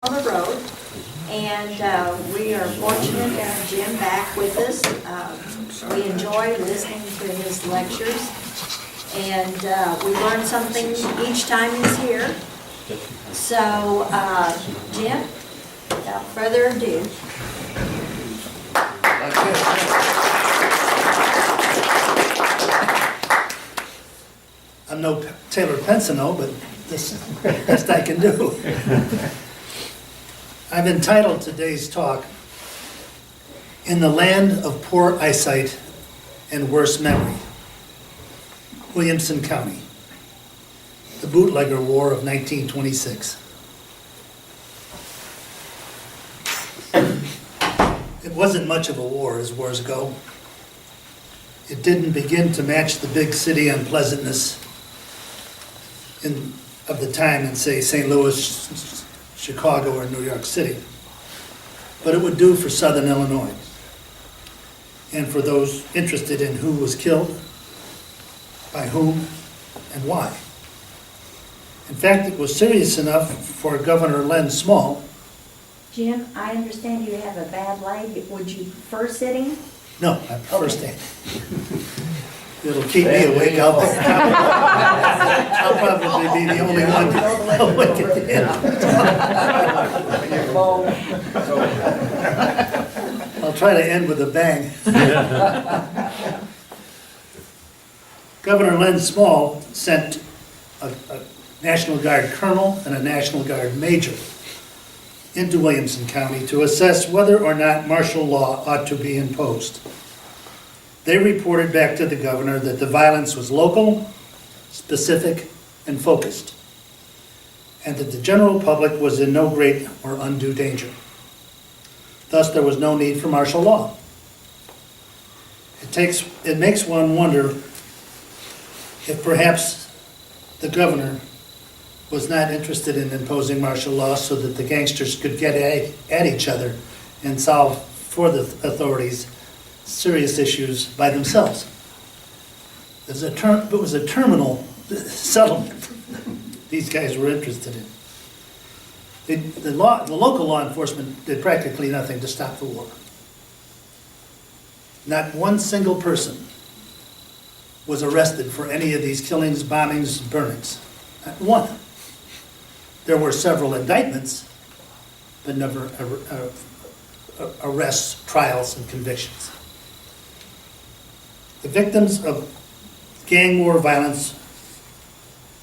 on the road, and we are fortunate to have Jim back with us. We enjoy listening to his lectures, and we learn something each time he's here. So, Jim, without further ado. I'm no Taylor Pensino, but this is the best I can do. I've entitled today's talk, "In the Land of Poor Eyesight and Worse Memory, Williamson County, the Bootlegger War of 1926. It wasn't much of a war as wars go. It didn't begin to match the big city unpleasantness of the time in, say, St. Louis, Chicago, or New York City. But it would do for Southern Illinois, and for those interested in who was killed, by whom, and why. In fact, it was serious enough for Governor Len Small. Jim, I understand you have a bad leg. Would you prefer sitting? No, I prefer standing. It'll keep me awake. I'll probably be the only one awake at the end. I'll try to end with a bang. Governor Len Small sent a National Guard colonel and a National Guard major into Williamson County to assess whether or not martial law ought to be imposed. They reported back to the governor that the violence was local, specific, and focused, and that the general public was in no great or undue danger. Thus, there was no need for martial law. It makes one wonder if perhaps the governor was not interested in imposing martial law so that the gangsters could get at each other and solve for the authorities serious issues by themselves. It was a terminal settlement these guys were interested in. The local law enforcement did practically nothing to stop the war. Not one single person was arrested for any of these killings, bombings, burnings. Not one. There were several indictments, but never arrests, trials, and convictions. The victims of gang war violence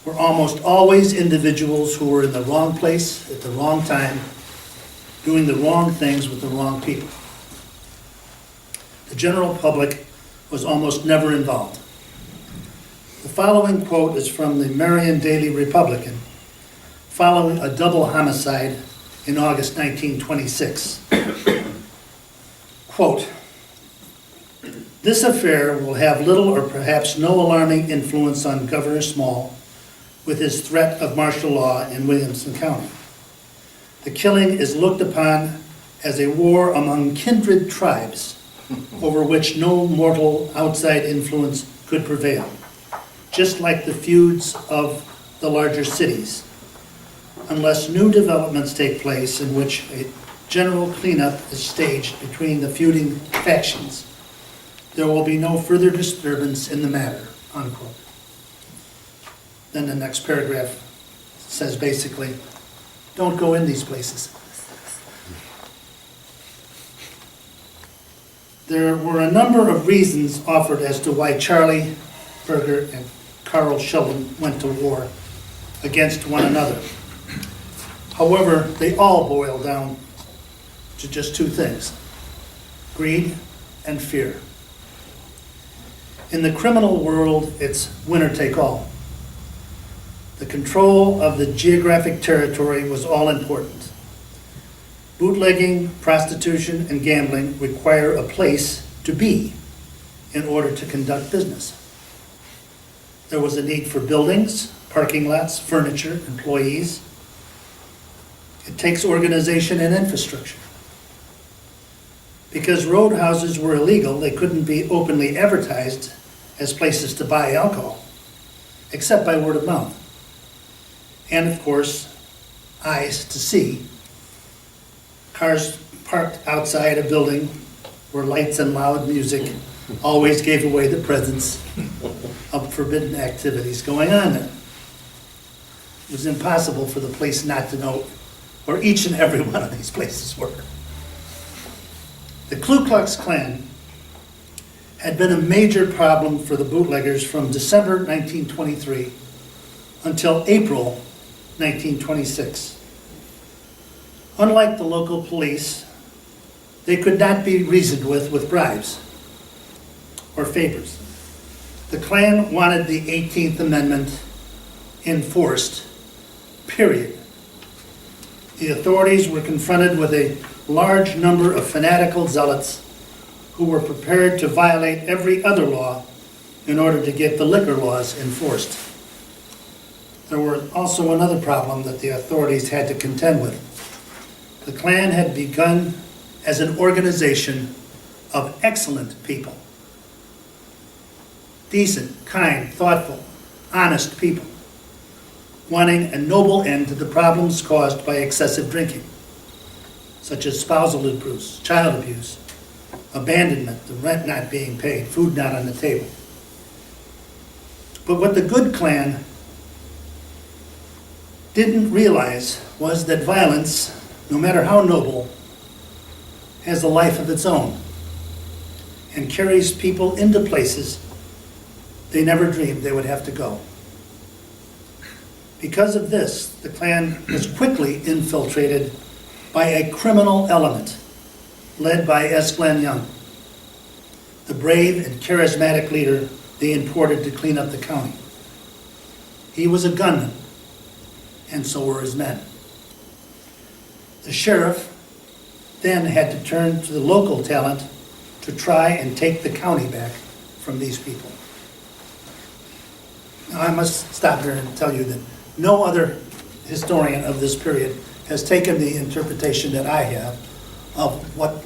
were almost always individuals who were in the wrong place at the wrong time, doing the wrong things with the wrong people. The general public was almost never involved. The following quote is from the Marion Daily Republican, following a double homicide in August 1926. Quote, "This affair will have little or perhaps no alarming influence on Governor Small with his threat of martial law in Williamson County. The killing is looked upon as a war among kindred tribes over which no mortal outside influence could prevail, just like the feuds of the larger cities, unless new developments take place in which a general cleanup is staged between the feuding factions. There will be no further disturbance in the matter," unquote. Then the next paragraph says basically, don't go in these places. There were a number of reasons offered as to why Charlie Berger and Carl Sheldon went to war against one another. However, they all boil down to just two things: greed and fear. In the criminal world, it's winner take all. The control of the geographic territory was all important. Bootlegging, prostitution, and gambling require a place to be in order to conduct business. There was a need for buildings, parking lots, furniture, employees. It takes organization and infrastructure. Because roadhouses were illegal, they couldn't be openly advertised as places to buy alcohol, except by word of mouth. And of course, eyes to see Cars parked outside a building where lights and loud music always gave away the presence of forbidden activities going on there. It was impossible for the police not to know where each and every one of these places were. The Ku Klux Klan had been a major problem for the bootleggers from December 1923 until April 1926. Unlike the local police, they could not be reasoned with bribes or favors. The Klan wanted the 18th Amendment enforced, period. The authorities were confronted with a large number of fanatical zealots who were prepared to violate every other law in order to get the liquor laws enforced. There was also another problem that the authorities had to contend with. The Klan had begun as an organization of excellent people. Decent, kind, thoughtful, honest people, wanting a noble end to the problems caused by excessive drinking, such as spousal abuse, child abuse, abandonment, the rent not being paid, food not on the table. But what the good Klan didn't realize was that violence, no matter how noble, has a life of its own and carries people into places they never dreamed they would have to go. Because of this, the Klan was quickly infiltrated by a criminal element led by S. Glenn Young, the brave and charismatic leader they imported to clean up the county. He was a gunman, and so were his men. The sheriff then had to turn to the local talent to try and take the county back from these people. Now, I must stop here and tell you that no other historian of this period has taken the interpretation that I have of what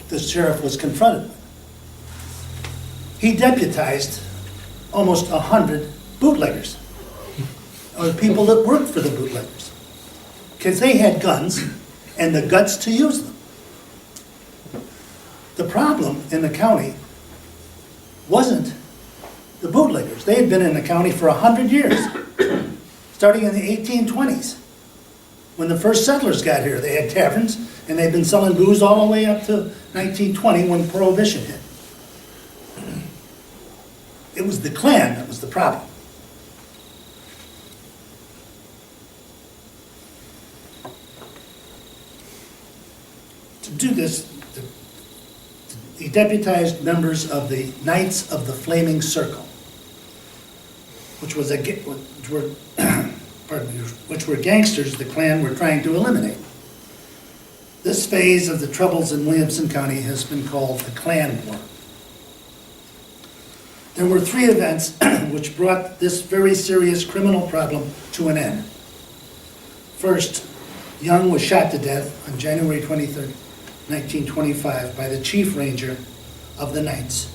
the sheriff was confronted with. He deputized almost 100 bootleggers, or people that worked for the bootleggers, because they had guns and the guts to use them. The problem in the county wasn't the bootleggers. They had been in the county for 100 years, starting in the 1820s. When the first settlers got here, they had taverns, and they'd been selling booze all the way up to 1920 when Prohibition hit. It was the Klan that was the problem. To do this, he deputized members of the Knights of the Flaming Circle, which were gangsters the Klan were trying to eliminate. This phase of the troubles in Williamson County has been called the Klan War. There were three events which brought this very serious criminal problem to an end. First, Young was shot to death on January 23rd, 1925 by the chief ranger of the Knights,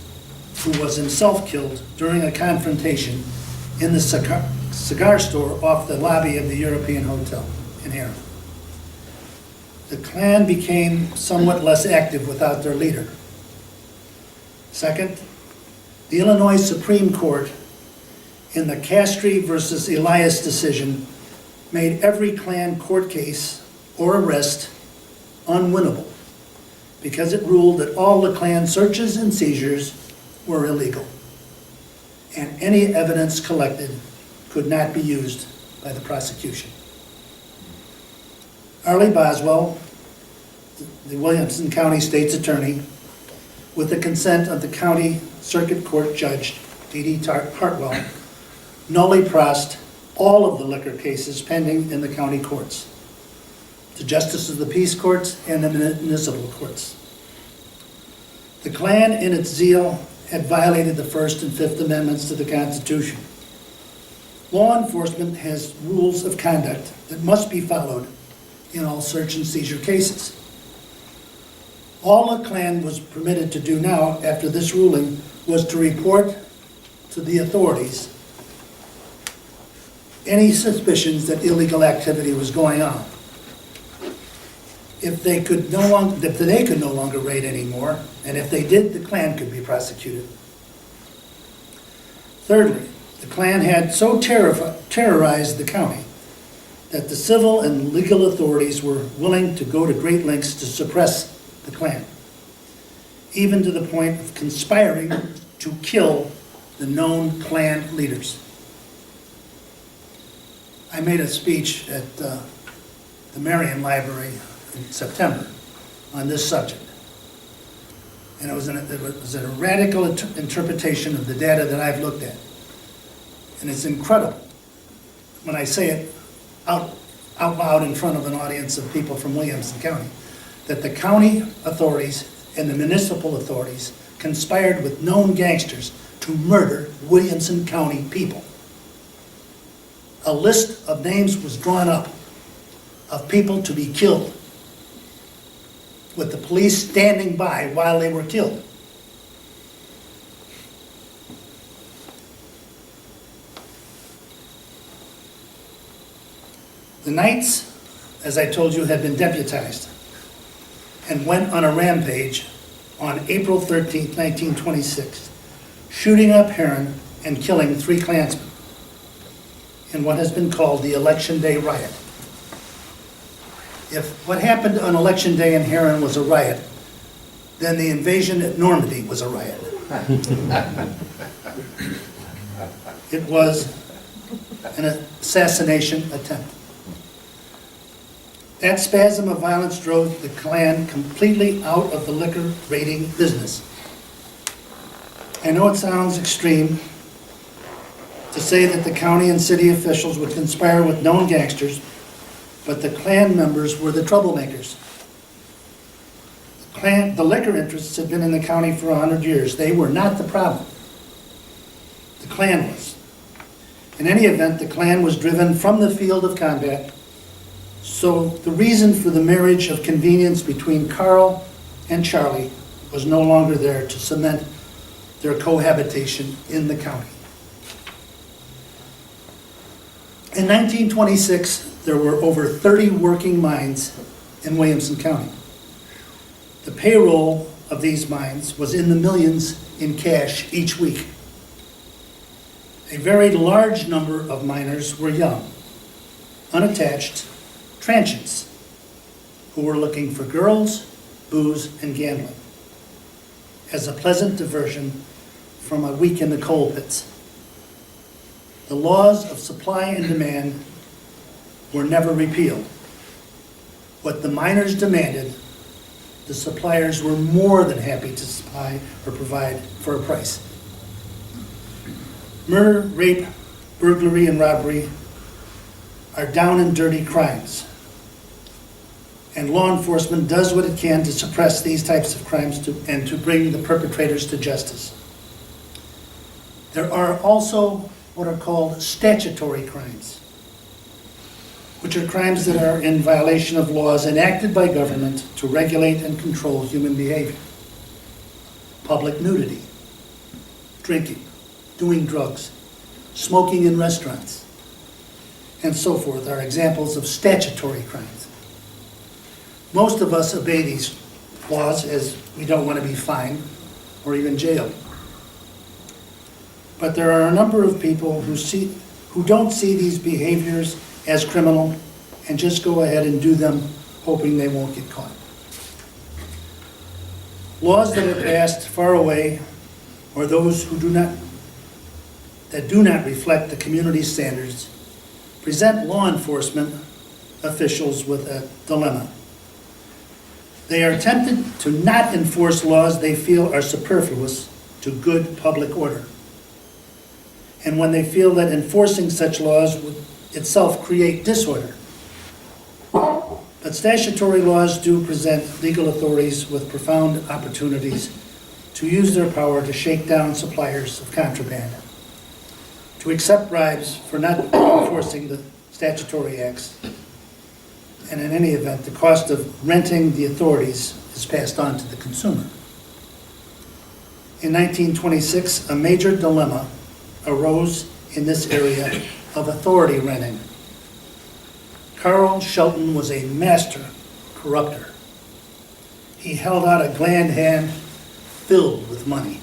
who was himself killed during a confrontation in the cigar store off the lobby of the European Hotel in Harem. The Klan became somewhat less active without their leader. Second, the Illinois Supreme Court, in the Castry versus Elias decision, made every Klan court case or arrest unwinnable because it ruled that all the Klan searches and seizures were illegal, and any evidence collected could not be used by the prosecution. Arlie Boswell, the Williamson County State's Attorney, with the consent of the County Circuit Court Judge D.D. Hartwell, nulli prossed all of the liquor cases pending in the county courts, the Justice of the Peace Courts and the municipal courts. The Klan, in its zeal, had violated the First and Fifth Amendments to the Constitution. Law enforcement has rules of conduct that must be followed in all search and seizure cases. All the Klan was permitted to do now after this ruling was to report to the authorities any suspicions that illegal activity was going on. if they could no longer raid anymore, and if they did, the Klan could be prosecuted. Thirdly, the Klan had so terrorized the county that the civil and legal authorities were willing to go to great lengths to suppress the Klan, even to the point of conspiring to kill the known Klan leaders. I made a speech at the Marion Library in September on this subject. And it was a radical interpretation of the data that I've looked at. And it's incredible when I say it out loud in front of an audience of people from Williamson County, that the county authorities and the municipal authorities conspired with known gangsters to murder Williamson County people. A list of names was drawn up of people to be killed, with the police standing by while they were killed. The Knights, as I told you, had been deputized and went on a rampage on April 13, 1926, shooting up Heron and killing 3 Klansmen in what has been called the Election Day riot. If what happened on Election Day in Heron was a riot, then the invasion at Normandy was a riot. It was an assassination attempt. That spasm of violence drove the Klan completely out of the liquor raiding business. I know it sounds extreme to say that the county and city officials would conspire with known gangsters, but the Klan members were the troublemakers. The liquor interests had been in the county for 100 years. They were not the problem. The Klan was. In any event, the Klan was driven from the field of combat, so the reason for the marriage of convenience between Carl and Charlie was no longer there to cement their cohabitation in the county. In 1926, there were over 30 working mines in Williamson County. The payroll of these mines was in the millions in cash each week. A very large number of miners were young, unattached, transients, who were looking for girls, booze, and gambling as a pleasant diversion from a week in the coal pits. The laws of supply and demand were never repealed. What the miners demanded, the suppliers were more than happy to supply or provide for a price. Murder, rape, burglary, and robbery are down and dirty crimes. And law enforcement does what it can to suppress these types of crimes and to bring the perpetrators to justice. There are also what are called statutory crimes, which are crimes that are in violation of laws enacted by government to regulate and control human behavior. Public nudity, drinking, doing drugs, smoking in restaurants, and so forth are examples of statutory crimes. Most of us obey these laws as we don't want to be fined or even jailed. But there are a number of people who don't see these behaviors as criminal and just go ahead and do them hoping they won't get caught. Laws that are passed far away or those who do not reflect the community standards present law enforcement officials with a dilemma. They are tempted to not enforce laws they feel are superfluous to good public order. And when they feel that enforcing such laws would itself create disorder. But statutory laws do present legal authorities with profound opportunities to use their power to shake down suppliers of contraband, to accept bribes for not enforcing the statutory acts, and in any event, the cost of renting the authorities is passed on to the consumer. In 1926, a major dilemma arose in this area of authority renting. Carl Shelton was a master corrupter. He held out a gland hand filled with money.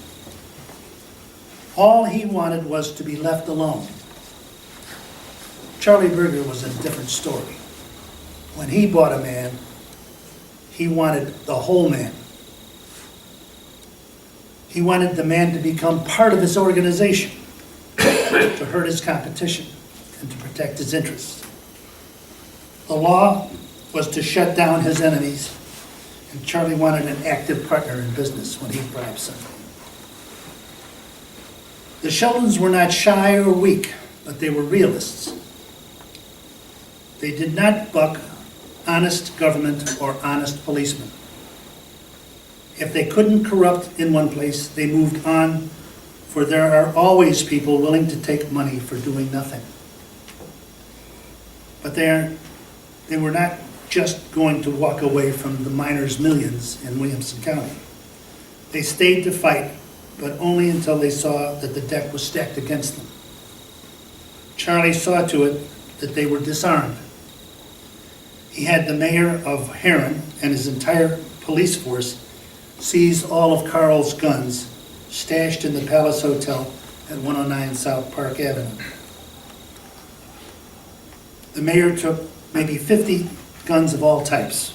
All he wanted was to be left alone. Charlie Berger was a different story. When he bought a man, he wanted the whole man. He wanted the man to become part of his organization, to hurt his competition, and to protect his interests. The law was to shut down his enemies, and Charlie wanted an active partner in business when he bribed somebody. The Sheldons were not shy or weak, but they were realists. They did not buck honest government or honest policemen. If they couldn't corrupt in one place, they moved on, for there are always people willing to take money for doing nothing. But they were not just going to walk away from the miners' millions in Williamson County. They stayed to fight, but only until they saw that the deck was stacked against them. Charlie saw to it that they were disarmed. He had the mayor of Heron and his entire police force seize all of Carl's guns stashed in the Palace Hotel at 109 South Park Avenue. The mayor took maybe 50 guns of all types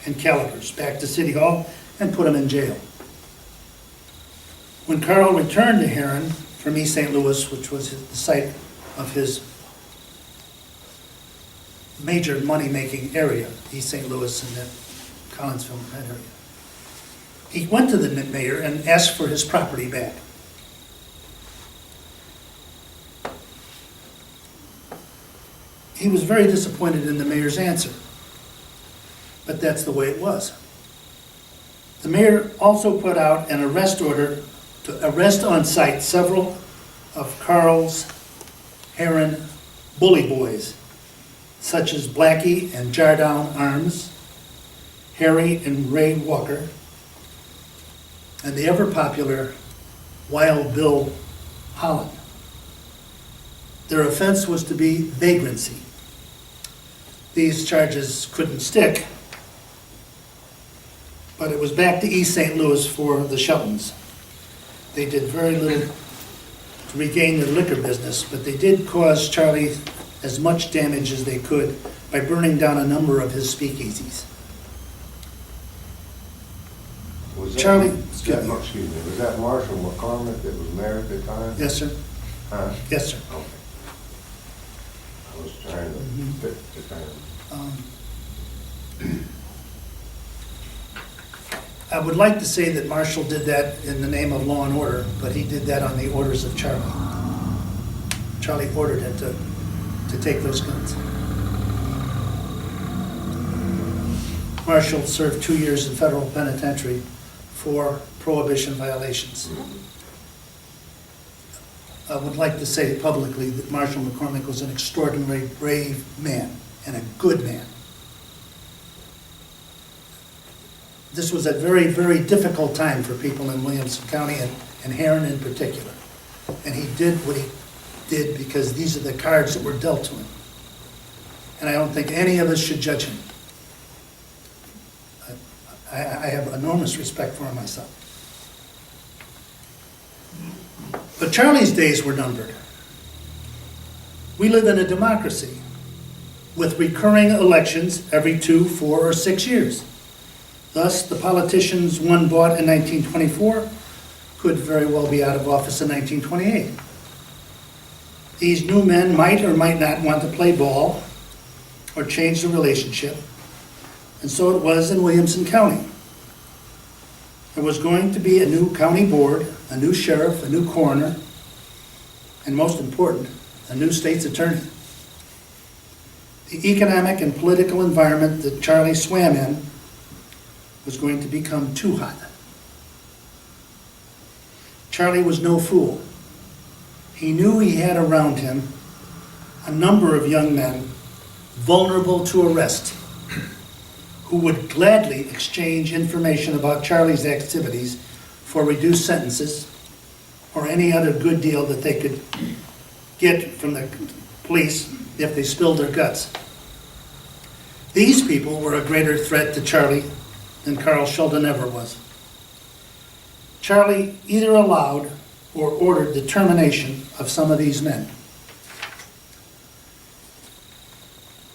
and calibers back to City Hall and put them in jail. When Carl returned to Heron from East St. Louis, which was the site of his major money-making area, East St. Louis and that Collinsville, that area, he went to the mayor and asked for his property back. He was very disappointed in the mayor's answer, but that's the way it was. The mayor also put out an arrest order to arrest on site several of Carl's Heron bully boys, such as Blackie and Jardown Arms, Harry and Ray Walker, and the ever-popular Wild Bill Holland. Their offense was to be vagrancy. These charges couldn't stick, but it was back to East St. Louis for the Sheldons. They did very little to regain their liquor business, but they did cause Charlie as much damage as they could by burning down a number of his speakeasies. Was Charlie, was that Marshall McCormick that was mayor at the time? Yes, sir. Huh? Yes, sir. Okay. I was trying to fit the time. I would like to say that Marshall did that in the name of law and order, but he did that on the orders of Charlie. Charlie ordered him to take those guns. Marshall served 2 years in federal penitentiary for prohibition violations. I would like to say publicly that Marshall McCormick was an extraordinarily brave man and a good man. This was a very, very difficult time for people in Williamson County and Heron in particular. And he did what he did because these are the cards that were dealt to him. And I don't think any of us should judge him. I have enormous respect for him myself. But Charlie's days were numbered. We live in a democracy with recurring elections every 2, 4, or 6 years. Thus, the politicians one bought in 1924 could very well be out of office in 1928. These new men might or might not want to play ball or change the relationship, and so it was in Williamson County. There was going to be a new county board, a new sheriff, a new coroner, and most important, a new state's attorney. The economic and political environment that Charlie swam in was going to become too hot. Charlie was no fool. He knew he had around him a number of young men vulnerable to arrest who would gladly exchange information about Charlie's activities for reduced sentences or any other good deal that they could get from the police if they spilled their guts. These people were a greater threat to Charlie than Carl Sheldon ever was. Charlie either allowed or ordered the termination of some of these men.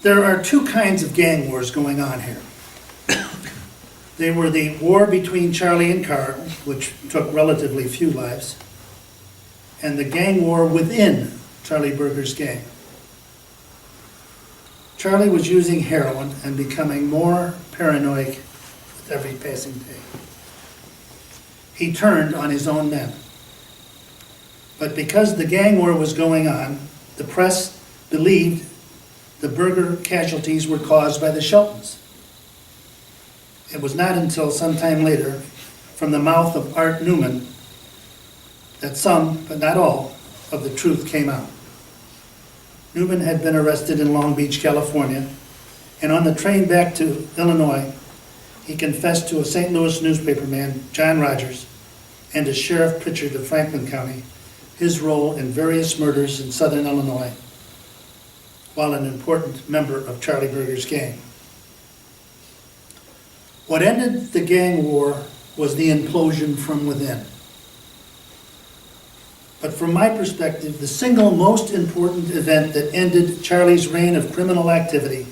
There are two kinds of gang wars going on here. They were the war between Charlie and Carl, which took relatively few lives, and the gang war within Charlie Berger's gang. Charlie was using heroin and becoming more paranoid with every passing day. He turned on his own men. But because the gang war was going on, the press believed the Berger casualties were caused by the Sheltons. It was not until some time later, from the mouth of Art Newman, that some, but not all, of the truth came out. Newman had been arrested in Long Beach, California, and on the train back to Illinois, he confessed to a St. Louis newspaperman, John Rogers, and to Sheriff Pritchard of Franklin County, his role in various murders in southern Illinois, while an important member of Charlie Berger's gang. What ended the gang war was the implosion from within. But from my perspective, the single most important event that ended Charlie's reign of criminal activity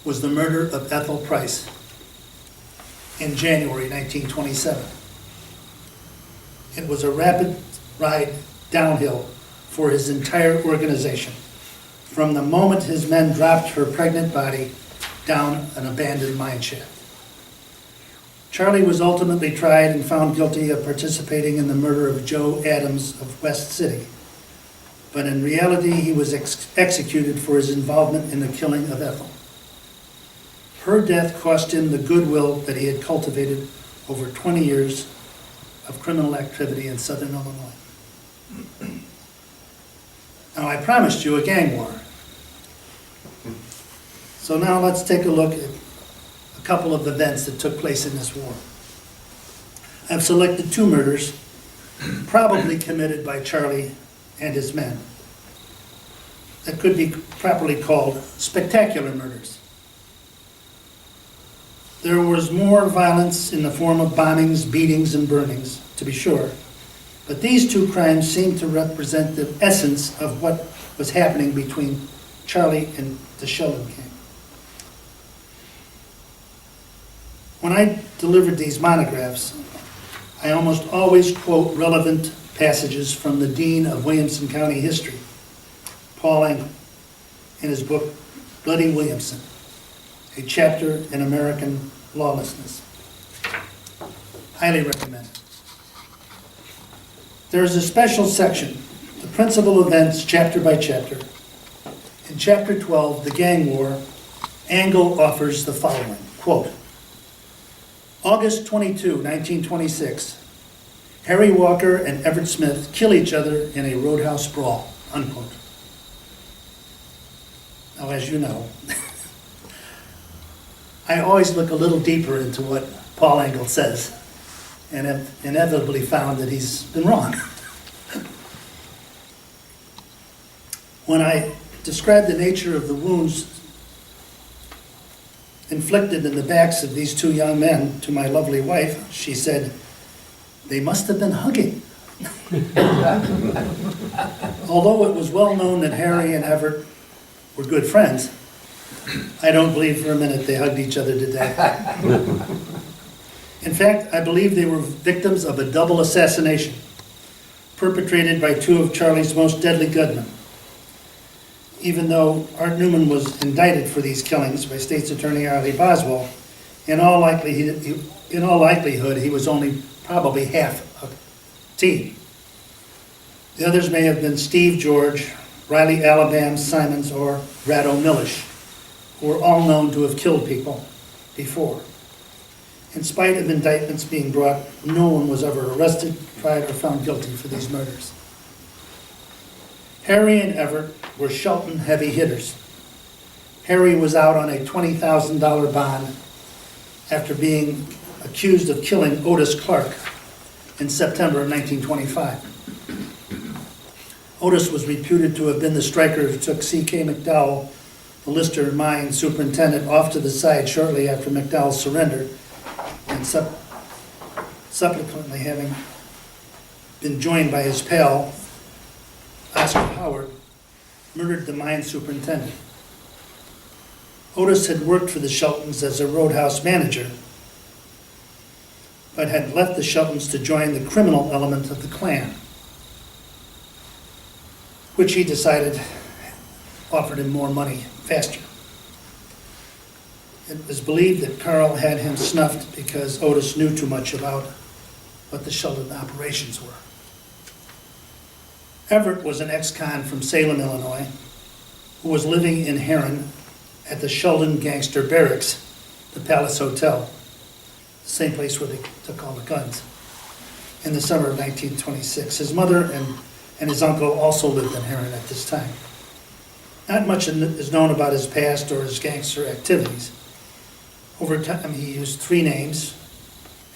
was the murder of Ethel Price in January 1927. It was a rapid ride downhill for his entire organization, from the moment his men dropped her pregnant body down an abandoned mine shaft. Charlie was ultimately tried and found guilty of participating in the murder of Joe Adams of West City, but in reality he was executed for his involvement in the killing of Ethel. Her death cost him the goodwill that he had cultivated over 20 years of criminal activity in southern Illinois. Now, I promised you a gang war. So now let's take a look at a couple of events that took place in this war. I've selected two murders, probably committed by Charlie and his men, that could be properly called spectacular murders. There was more violence in the form of bombings, beatings, and burnings, to be sure, but these two crimes seem to represent the essence of what was happening between Charlie and the Sheldon gang. When I delivered these monographs, I almost always quote relevant passages from the Dean of Williamson County History, Paul Engel, in his book, Bloody Williamson, a chapter in American lawlessness. Highly recommend it. There is a special section, the principal events, chapter by chapter. In chapter 12, the gang war, Engel offers the following, quote, August 22, 1926, Harry Walker and Everett Smith kill each other in a roadhouse brawl, unquote. Now, as you know, I always look a little deeper into what Paul Engel says, and have inevitably found that he's been wrong. When I described the nature of the wounds inflicted in the backs of these two young men to my lovely wife, she said, "They must have been hugging." Although it was well known that Harry and Everett were good friends, I don't believe for a minute they hugged each other to death. In fact, I believe they were victims of a double assassination perpetrated by two of Charlie's most deadly gunmen. Even though Art Newman was indicted for these killings by State's Attorney Arlie Boswell, in all likelihood, he was only probably half a team. The others may have been Steve George, Riley Alabam Simons, or Ratto Millish, who were all known to have killed people before. In spite of indictments being brought, no one was ever arrested, tried, or found guilty for these murders. Harry and Everett were Shelton heavy hitters. Harry was out on a $20,000 bond after being accused of killing Otis Clark in September of 1925. Otis was reputed to have been the striker who took C.K. McDowell, the Lister mine superintendent, off to the side shortly after McDowell's surrender subsequently having been joined by his pal, Oscar Howard, murdered the mine superintendent. Otis had worked for the Sheltons as a roadhouse manager, but had left the Sheltons to join the criminal element of the Klan, which he decided offered him more money faster. It was believed that Carl had him snuffed because Otis knew too much about what the Shelton operations were. Everett was an ex-con from Salem, Illinois, who was living in Heron at the Sheldon Gangster Barracks, the Palace Hotel, the same place where they took all the guns, in the summer of 1926. His mother and his uncle also lived in Heron at this time. Not much is known about his past or his gangster activities. Over time, he used 3 names,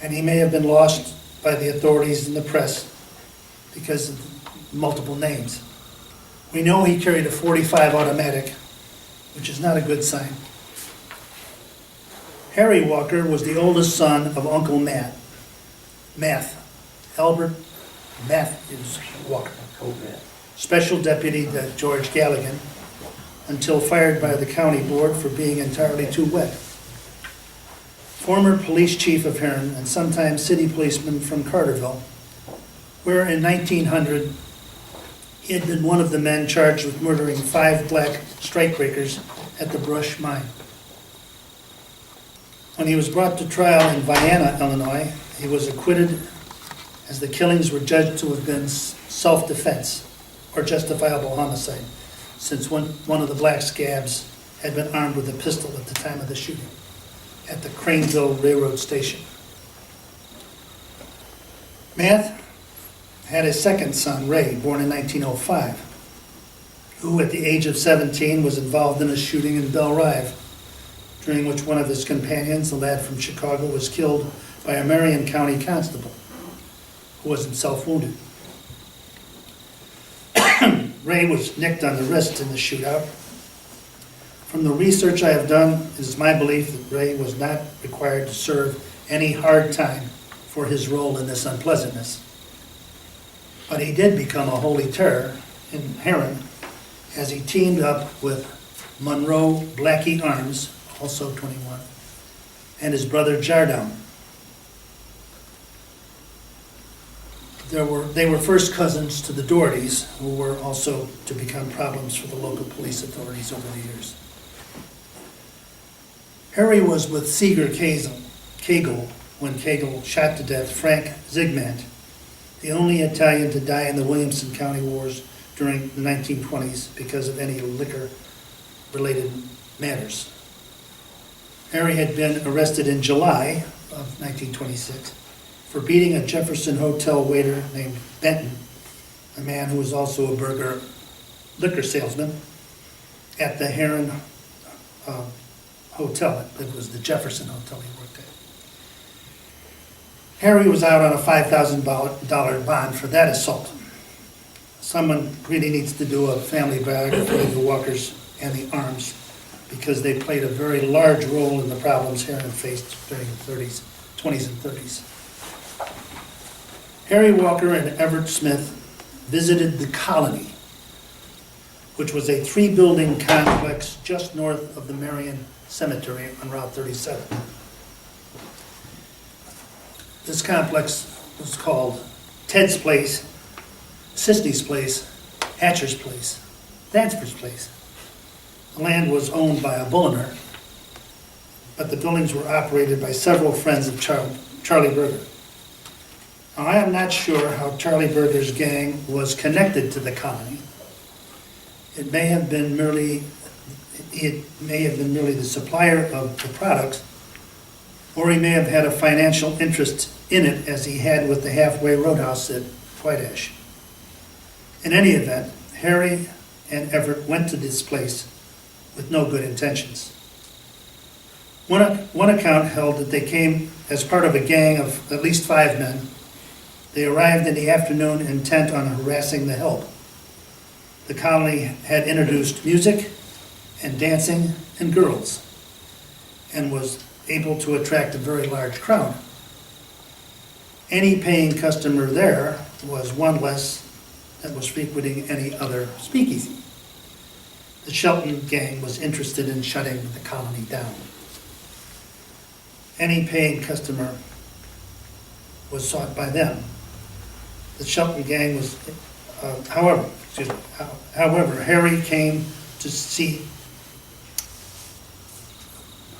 and he may have been lost by the authorities and the press because of multiple names. We know he carried a .45 automatic, which is not a good sign. Harry Walker was the oldest son of Uncle Math, Albert Matthews Walker, Special Deputy to George Galligan, until fired by the county board for being entirely too wet. Former police chief of Heron and sometime city policeman from Carterville, where in 1900 he had been one of the men charged with murdering 5 black strikebreakers at the Brush Mine. When he was brought to trial in Vienna, Illinois, he was acquitted as the killings were judged to have been self-defense or justifiable homicide, since one of the black scabs had been armed with a pistol at the time of the shooting at the Craneville Railroad Station. Math had a second son, Ray, born in 1905, who at the age of 17 was involved in a shooting in Belle Rive, during which one of his companions, a lad from Chicago, was killed by a Marion County constable, who was himself wounded. Ray was nicked on the wrist in the shootout. From the research I have done, it is my belief that Ray was not required to serve any hard time for his role in this unpleasantness. But he did become a holy terror in Heron as he teamed up with Monroe Blackie Arms, also 21, and his brother Jardon. They were first cousins to the Dohertys, who were also to become problems for the local police authorities over the years. Harry was with Seeger Kegel when Kegel shot to death Frank Zygmunt, the only Italian to die in the Williamson County Wars during the 1920s because of any liquor-related matters. Harry had been arrested in July of 1926 for beating a Jefferson Hotel waiter named Benton, a man who was also a burger liquor salesman, at the Heron Hotel. It was the Jefferson Hotel he worked at. Harry was out on a $5,000 bond for that assault. Someone really needs to do a family biography of the Walkers and the Arms, because they played a very large role in the problems Heron faced during the 20s and 30s. Harry Walker and Everett Smith visited the Colony, which was a 3-building complex just north of the Marion Cemetery on Route 37. This complex was called Ted's Place, Sisney's Place, Hatcher's Place, Dansford's Place. The land was owned by a Bulliner, but the buildings were operated by several friends of Charlie Berger. Now, I am not sure how Charlie Berger's gang was connected to the Colony. It may have been merely the supplier of the products, or he may have had a financial interest in it, as he had with the halfway roadhouse at White Ash. In any event, Harry and Everett went to this place with no good intentions. One account held that they came as part of a gang of at least 5 men. They arrived in the afternoon intent on harassing the help. The Colony had introduced music and dancing and girls, and was able to attract a very large crowd. Any paying customer there was one less that was frequenting any other speakeasy. The Shelton gang was interested in shutting the colony down. Any paying customer was sought by them. The Shelton gang was, however, Harry came to see,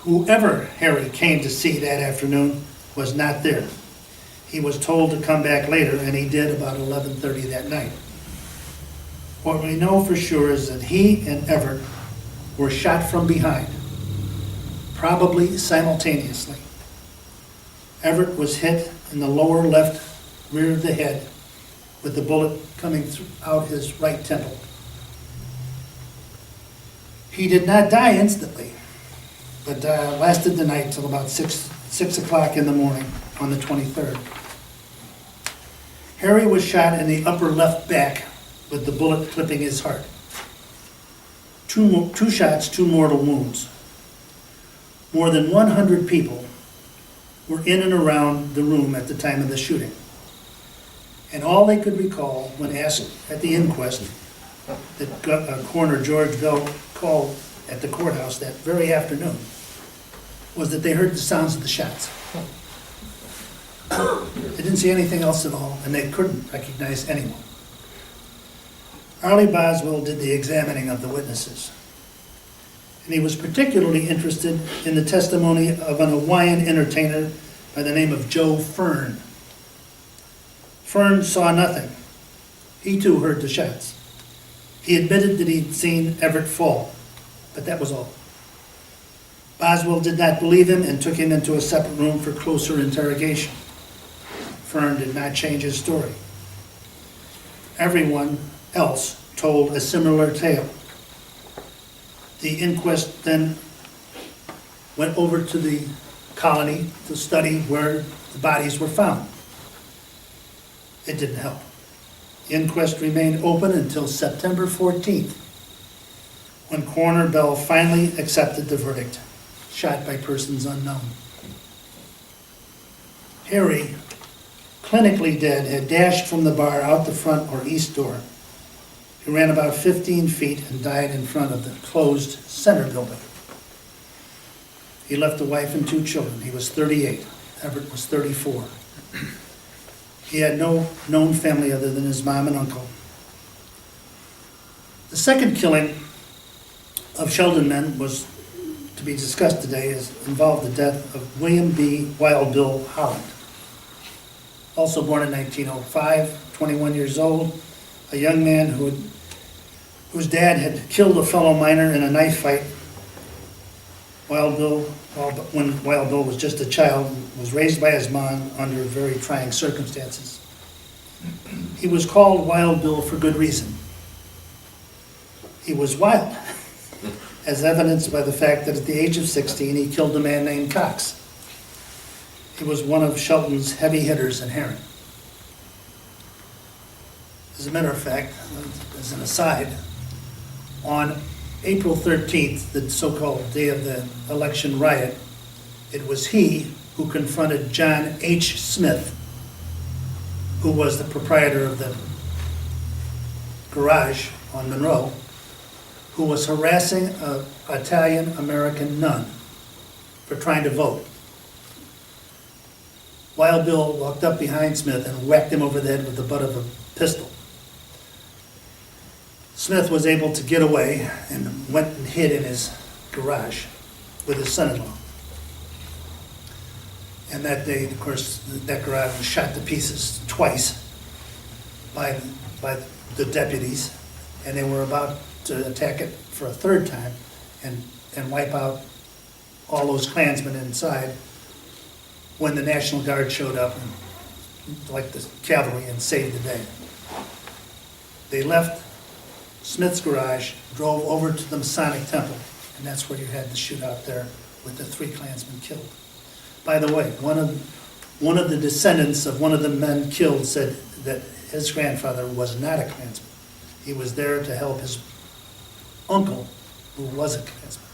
whoever Harry came to see that afternoon was not there. He was told to come back later, and he did about 11:30 that night. What we know for sure is that he and Everett were shot from behind, probably simultaneously. Everett was hit in the lower left rear of the head with the bullet coming out his right temple. He did not die instantly, but lasted the night till about 6 o'clock in the morning on the 23rd. Harry was shot in the upper left back with the bullet clipping his heart. Two shots, 2 mortal wounds. More than 100 people were in and around the room at the time of the shooting. And all they could recall when asked at the inquest that Coroner George Bell called at the courthouse that very afternoon was that they heard the sounds of the shots. They didn't see anything else at all, and they couldn't recognize anyone. Arlie Boswell did the examining of the witnesses, and he was particularly interested in the testimony of an Hawaiian entertainer by the name of Joe Fern. Fern saw nothing. He too heard the shots. He admitted that he'd seen Everett fall, but that was all. Boswell did not believe him and took him into a separate room for closer interrogation. Fern did not change his story. Everyone else told a similar tale. The inquest then went over to the colony to study where the bodies were found. It didn't help. The inquest remained open until September 14th, when Coroner Bell finally accepted the verdict, shot by persons unknown. Harry, clinically dead, had dashed from the bar out the front or east door. He ran about 15 feet and died in front of the closed center building. He left a wife and 2 children. He was 38. Everett was 34. He had no known family other than his mom and uncle. The second killing of Sheldon men was to be discussed today involved the death of William B. Wild Bill Holland. Also born in 1905, 21 years old, a young man whose dad had killed a fellow miner in a knife fight. When Wild Bill was just a child, was raised by his mom under very trying circumstances. He was called Wild Bill for good reason. He was wild, as evidenced by the fact that at the age of 16, he killed a man named Cox. He was one of Shelton's heavy hitters in Herring. As a matter of fact, as an aside, on April 13th, the so-called day of the election riot, it was he who confronted John H. Smith, who was the proprietor of the garage on Monroe, who was harassing an Italian-American nun for trying to vote. Wild Bill walked up behind Smith and whacked him over the head with the butt of a pistol. Smith was able to get away and went and hid in his garage with his son-in-law. And that day, of course, that garage was shot to pieces twice by the deputies, and they were about to attack it for a third time and wipe out all those Klansmen inside when the National Guard showed up, like the cavalry, and saved the day. They left Smith's garage, drove over to the Masonic Temple, and that's where you had the shootout there with the 3 Klansmen killed. By the way, one of the descendants of one of the men killed said that his grandfather was not a Klansman. He was there to help his uncle, who was a Klansman.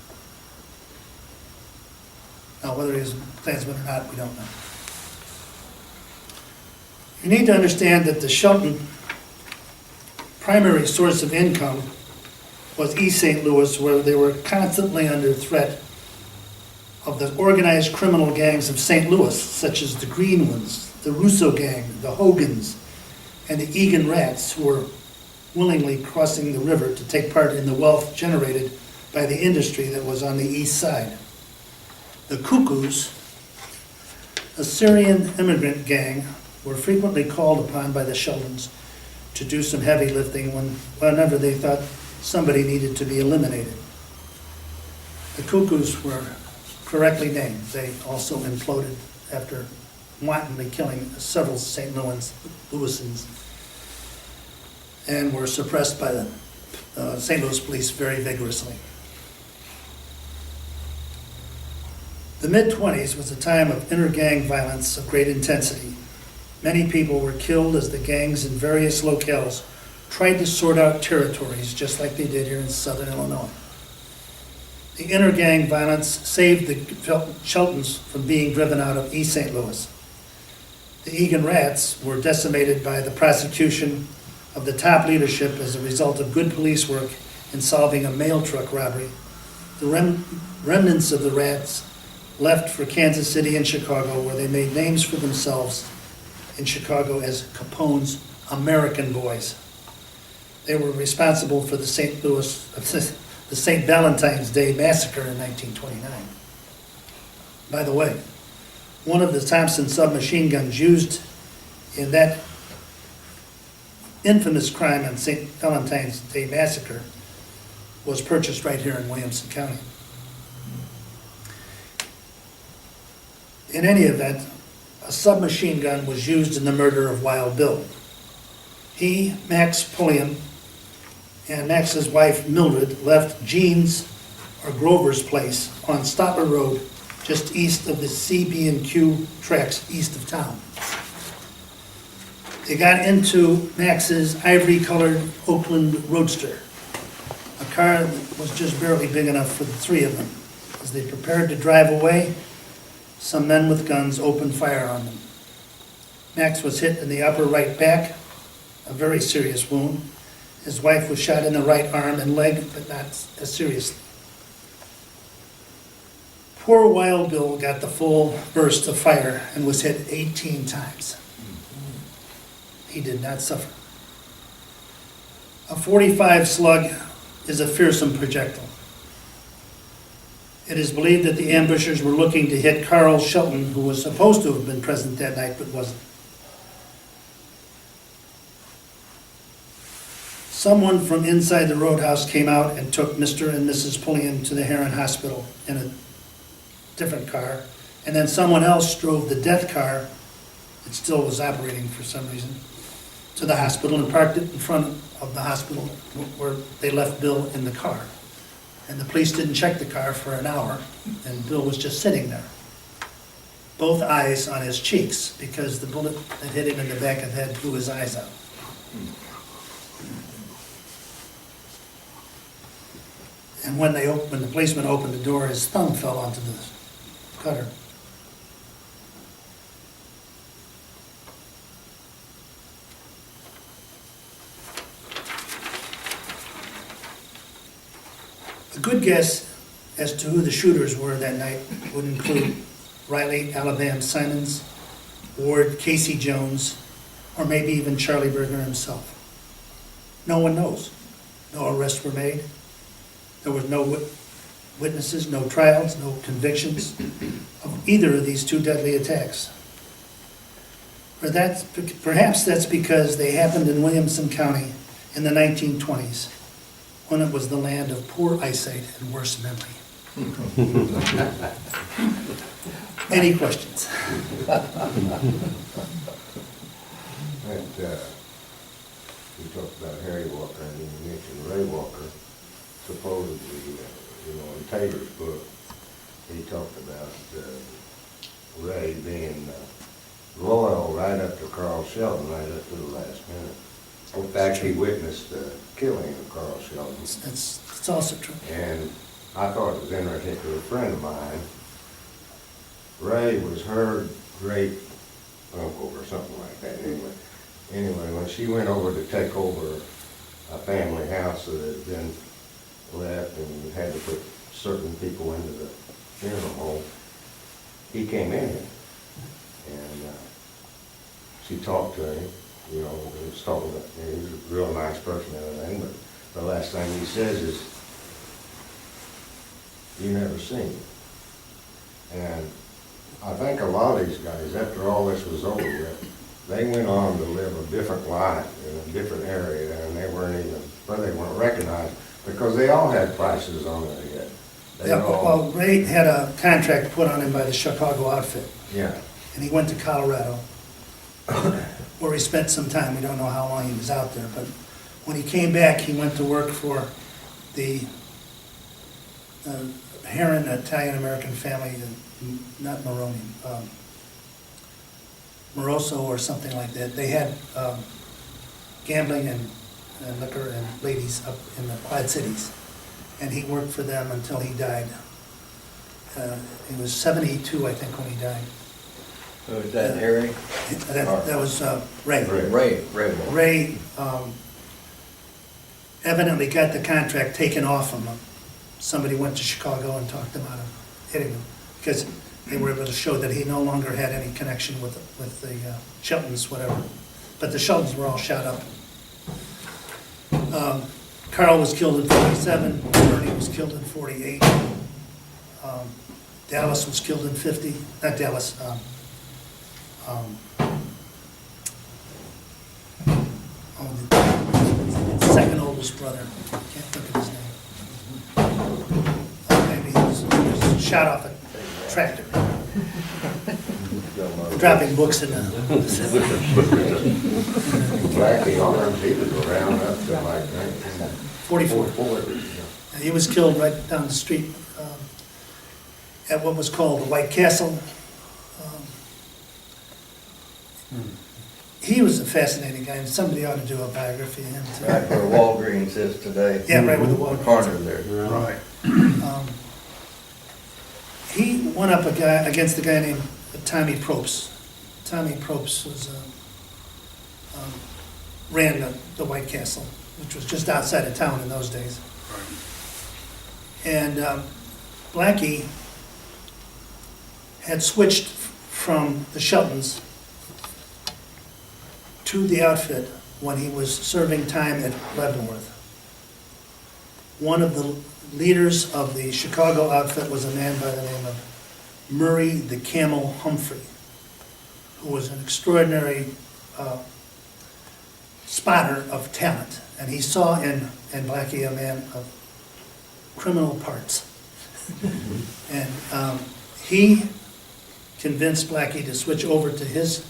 Now, whether he was a Klansman or not, we don't know. You need to understand that the Shelton primary source of income was East St. Louis, where they were constantly under threat of the organized criminal gangs of St. Louis, such as the Green Ones, the Russo Gang, the Hogans, and the Egan Rats, who were willingly crossing the river to take part in the wealth generated by the industry that was on the east side. The Cuckoos, a Syrian immigrant gang, were frequently called upon by the Sheldons to do some heavy lifting whenever they thought somebody needed to be eliminated. The Cuckoos were correctly named. They also imploded after wantonly killing several St. Louisans and were suppressed by the St. Louis police very vigorously. The mid-20s was a time of inter-gang violence of great intensity. Many people were killed as the gangs in various locales tried to sort out territories just like they did here in southern Illinois. The inter-gang violence saved the Sheltons from being driven out of East St. Louis. The Egan Rats were decimated by the prosecution of the top leadership as a result of good police work in solving a mail truck robbery. The remnants of the Rats left for Kansas City and Chicago, where they made names for themselves in Chicago as Capone's American Boys. They were responsible for the St. Valentine's Day Massacre in 1929. By the way, one of the Thompson submachine guns used in that infamous crime on St. Valentine's Day Massacre was purchased right here in Williamson County. In any event, a submachine gun was used in the murder of Wild Bill. He, Max Pulliam, and Max's wife Mildred left Jean's or Grover's place on Stopper Road just east of the CB&Q tracks east of town. They got into Max's ivory-colored Oakland Roadster, a car that was just barely big enough for the three of them. As they prepared to drive away, some men with guns opened fire on them. Max was hit in the upper right back, a very serious wound. His wife was shot in the right arm and leg, but not as seriously. Poor Wild Bill got the full burst of fire and was hit 18 times. He did not suffer. A .45 slug is a fearsome projectile. It is believed that the ambushers were looking to hit Carl Shelton, who was supposed to have been present that night but wasn't. Someone from inside the roadhouse came out and took Mr. and Mrs. Pulliam to the Heron Hospital in a different car, and then someone else drove the death car, it still was operating for some reason, to the hospital and parked it in front of the hospital where they left Bill in the car. And the police didn't check the car for an hour, and Bill was just sitting there. Both eyes on his cheeks, because the bullet that hit him in the back of the head blew his eyes out. And when the policeman opened the door, his thumb fell onto the cutter. A good guess as to who the shooters were that night would include Riley Alabama Simons, Ward Casey Jones, or maybe even Charlie Berger himself. No one knows. No arrests were made. There were no witnesses, no trials, no convictions of either of these two deadly attacks. Perhaps that's because they happened in Williamson County in the 1920s, when it was the land of poor eyesight and worse memory. Any questions? You talked about Harry Walker, and you mentioned Ray Walker. Supposedly, in Taylor's book, he talked about Ray being loyal right up to Carl Sheldon, right up to the last minute. In fact, he witnessed the killing of Carl Sheldon. That's also true. And I thought it was interesting because a friend of mine, Ray was her great uncle or something like that, anyway, when she went over to take over a family house that had been left and had to put certain people into the funeral home, he came in here, and she talked to him, you know, was talking about, you know, he was a real nice person and everything, but the last thing he says is, "You never seen me." And I think a lot of these guys, after all this was over with, they went on to live a different life in a different area, and they weren't even, well, they weren't recognized, because they all had prices on their head. They Yeah, all- well, Ray had a contract put on him by the Chicago outfit, Yeah, and he went to Colorado, where he spent some time. We don't know how long he was out there, but when he came back, he went to work for the Heron Italian-American family, not Moroni, Moroso or something like that. They had gambling and liquor and ladies up in the Quad Cities, and he worked for them until he died. He was 72, I think, when he died. So is that Harry? That was Ray. Ray. Ray. Ray evidently got the contract taken off him. Somebody went to Chicago and talked him out of hitting him, because they were able to show that he no longer had any connection with the Sheltons, whatever. But the Sheltons were all shot up. Carl was killed in 47, Bernie was killed in 48. Dallas was killed in 50, not Dallas, the second oldest brother, can't think of his name. Maybe he was shot off a tractor, dropping books in the, Blackie Arms, he was around up to like 44. 1944. And he was killed right down the street at what was called the White Castle. He was a fascinating guy, and somebody ought to do a biography of him too. Right where Walgreens is today. Yeah, right where the The Walgreens. corner there. Right. He went up against a guy named Tommy Propst. Tommy Propst was ran the White Castle, which was just outside of town in those days. And Blackie had switched from the Sheltons to the outfit when he was serving time at Leavenworth. One of the leaders of the Chicago outfit was a man by the name of Murray the Camel Humphrey, who was an extraordinary spotter of talent. And he saw in Blackie a man of criminal parts. And he convinced Blackie to switch over to his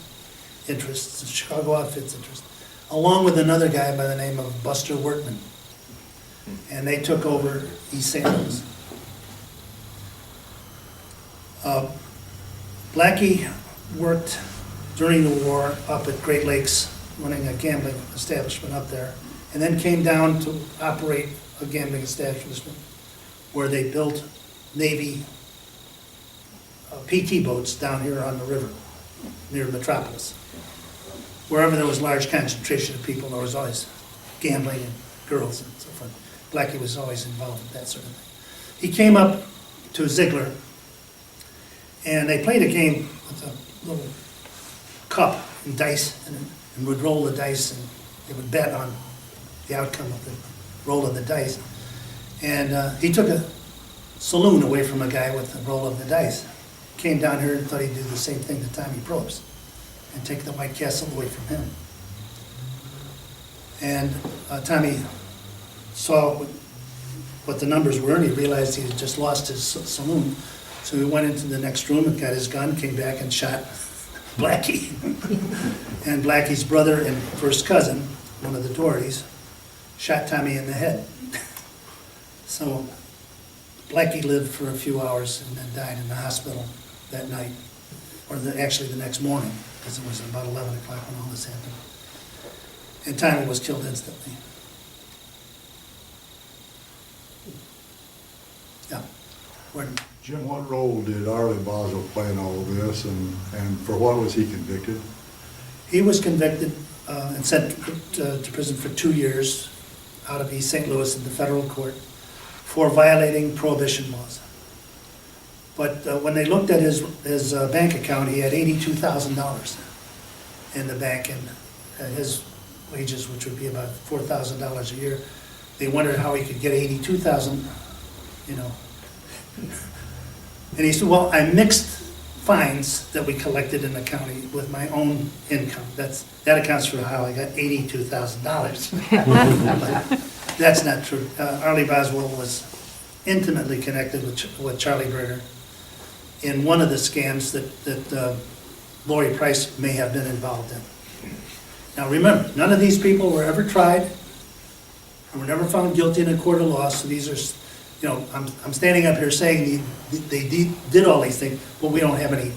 interests, the Chicago outfit's interest, along with another guy by the name of Buster Workman. And they took over East St. Louis. Blackie worked during the war up at Great Lakes, running a gambling establishment up there, and then came down to operate a gambling establishment where they built Navy PT boats down here on the river near Metropolis. Wherever there was large concentration of people, there was always gambling and girls and so forth. Blackie was always involved with that sort of thing. He came up to Ziegler, and they played a game with a little cup and dice, and would roll the dice, and they would bet on the outcome of the roll of the dice. And he took a saloon away from a guy with the roll of the dice. Came down here and thought he'd do the same thing to Tommy Probst and take the White Castle away from him. And Tommy saw what the numbers were, and he realized he had just lost his saloon. So he went into the next room and got his gun, came back and shot Blackie. And Blackie's brother and first cousin, one of the Dohertys, shot Tommy in the head. So Blackie lived for a few hours and then died in the hospital that night, or actually the next morning, because it was about 11 o'clock when all this happened. And Tommy was killed instantly. Yeah. Gordon. Jim, what role did Arlie Boswell play in all of this, and for what was he convicted? He was convicted and sent to prison for 2 years out of East St. Louis in the federal court for violating prohibition laws. But when they looked at his bank account, he had $82,000 in the bank, and his wages, which would be about $4,000 a year, they wondered how he could get $82,000, you know. And he said, well, I mixed fines that we collected in the county with my own income. That accounts for how I got $82,000. But that's not true. Arlie Boswell was intimately connected with Charlie Berger in one of the scams that Lori Price may have been involved in. Now remember, none of these people were ever tried, and were never found guilty in a court of law, so these are, you know, I'm standing up here saying they did all these things, but we don't have any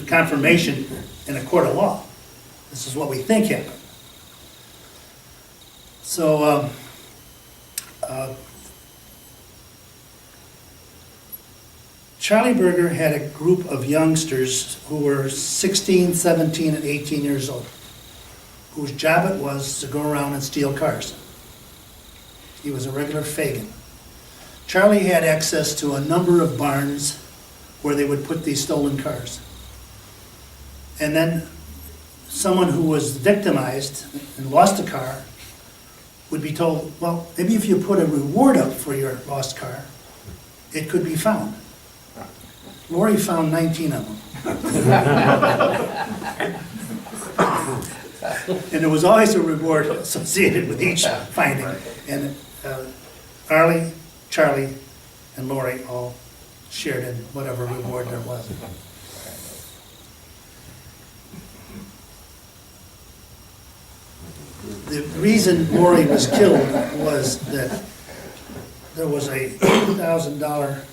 confirmation in a court of law. This is what we think happened. So, Charlie Berger had a group of youngsters who were 16, 17, and 18 years old, whose job it was to go around and steal cars. He was a regular Fagin. Charlie had access to a number of barns where they would put these stolen cars. And then someone who was victimized and lost a car would be told, well, maybe if you put a reward up for your lost car, it could be found. Lori found 19 of them. And there was always a reward associated with each finding. And Arlie, Charlie, and Lori all shared in whatever reward there was. The reason Lori was killed was that there was a $2,000